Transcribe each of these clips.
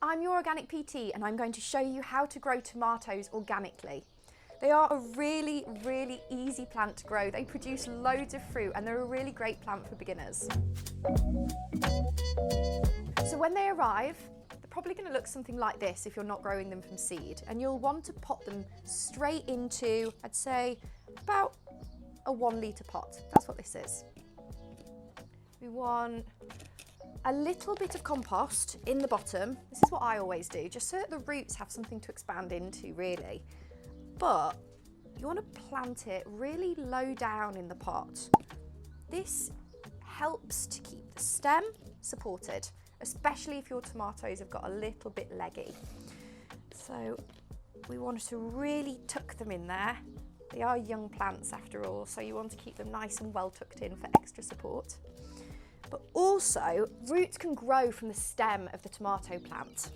I'm your organic PT and I'm going to show you how to grow tomatoes organically. They are a really, really easy plant to grow. They produce loads of fruit and they're a really great plant for beginners. So when they arrive, they're probably going to look something like this if you're not growing them from seed, and you'll want to pot them straight into, I'd say, about a 1 litre pot. That's what this is. We want a little bit of compost in the bottom. This is what I always do, just so that the roots have something to expand into, really. But you want to plant it really low down in the pot. This helps to keep the stem supported, especially if your tomatoes have got a little bit leggy. So we want to really tuck them in there. They are young plants after all, so you want to keep them nice and well tucked in for extra support. But also, roots can grow from the stem of the tomato plant.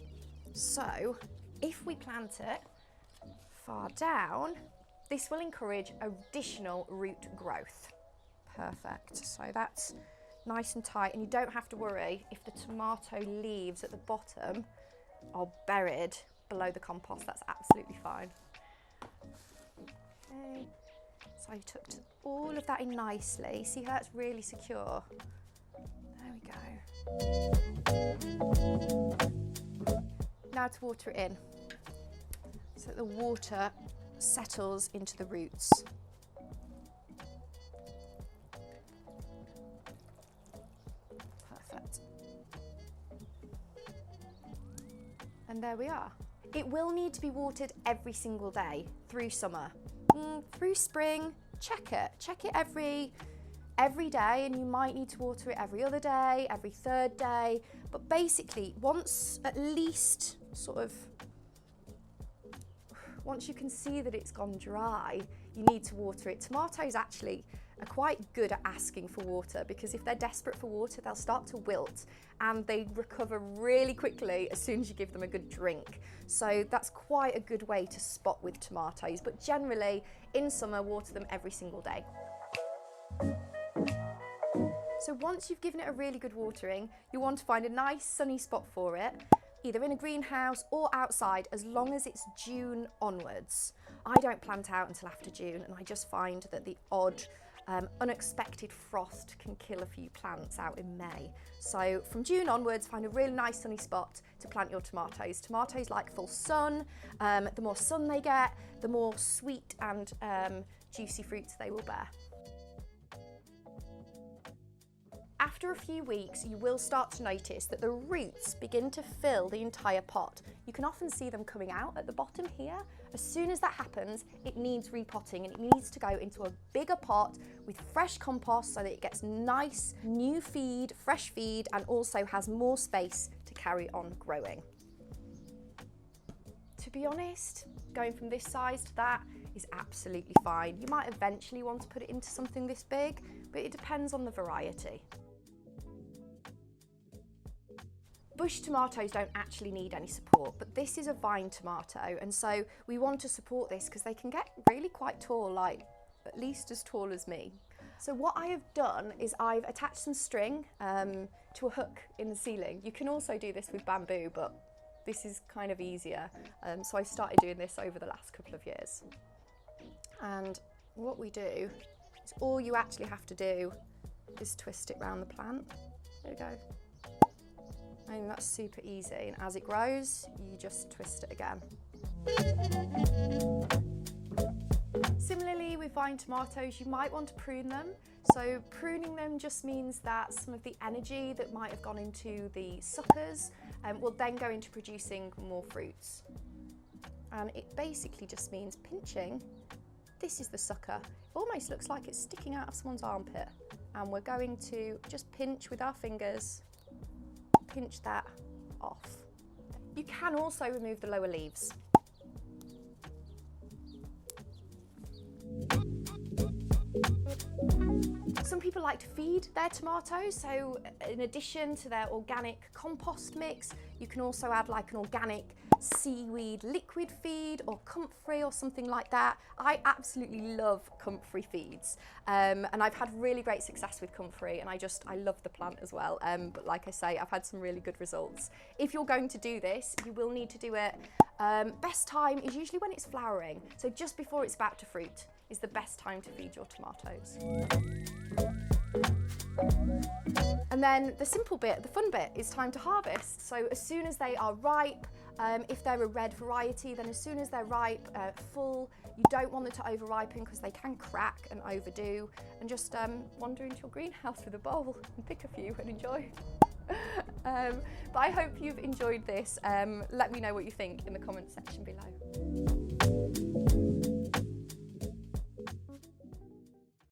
So if we plant it far down, this will encourage additional root growth. Perfect. So that's nice and tight, and you don't have to worry if the tomato leaves at the bottom are buried below the compost. That's absolutely fine. Okay. So I tucked all of that in nicely. See how that's really secure? There we go. Now to water it in, so that the water settles into the roots. Perfect. And there we are. It will need to be watered every single day through summer. Through spring, check it every day, and you might need to water it every other day, every third day, but basically once you can see that it's gone dry, you need to water it. Tomatoes actually are quite good at asking for water, because if they're desperate for water, they'll start to wilt and they recover really quickly as soon as you give them a good drink. So that's quite a good way to spot with tomatoes, but generally in summer, water them every single day. So once you've given it a really good watering, you want to find a nice sunny spot for it, either in a greenhouse or outside, as long as it's June onwards. I don't plant out until after June, and I just find that the odd unexpected frost can kill a few plants out in May. So from June onwards, find a really nice sunny spot to plant your tomatoes. Tomatoes like full sun. The more sun they get, the more sweet and juicy fruits they will bear. After a few weeks, you will start to notice that the roots begin to fill the entire pot. You can often see them coming out at the bottom here. As soon as that happens, it needs repotting, and it needs to go into a bigger pot with fresh compost so that it gets nice new feed, fresh feed, and also has more space to carry on growing. To be honest, going from this size to that is absolutely fine. You might eventually want to put it into something this big, but it depends on the variety. Bush tomatoes don't actually need any support, but this is a vine tomato, and so we want to support this because they can get really quite tall, like at least as tall as me. So what I have done is I've attached some string to a hook in the ceiling. You can also do this with bamboo, but this is kind of easier. So I started doing this over the last couple of years. And what we do is all you actually have to do is twist it around the plant. There we go. And that's super easy, and as it grows, you just twist it again. Similarly, with vine tomatoes, you might want to prune them. So pruning them just means that some of the energy that might have gone into the suckers will then go into producing more fruits. And it basically just means pinching. This is the sucker. It almost looks like it's sticking out of someone's armpit. And we're going to just pinch with our fingers, pinch that off. You can also remove the lower leaves. Some people like to feed their tomatoes, so in addition to their organic compost mix, You can also add like an organic seaweed liquid feed or comfrey or something like that. I absolutely love comfrey feeds, and I've had really great success with comfrey, and I love the plant as well, but like I say, I've had some really good results. If you're going to do this, you will need to do it, best time is usually when it's flowering, so just before it's about to fruit is the best time to feed your tomatoes. And then the simple bit, the fun bit, is time to harvest. So as soon as they are ripe, if they're a red variety, then as soon as they're ripe, full, you don't want them to over ripen because they can crack and overdo, and just wander into your greenhouse with a bowl and pick a few and enjoy. But I hope you've enjoyed this. Let me know what you think in the comment section below.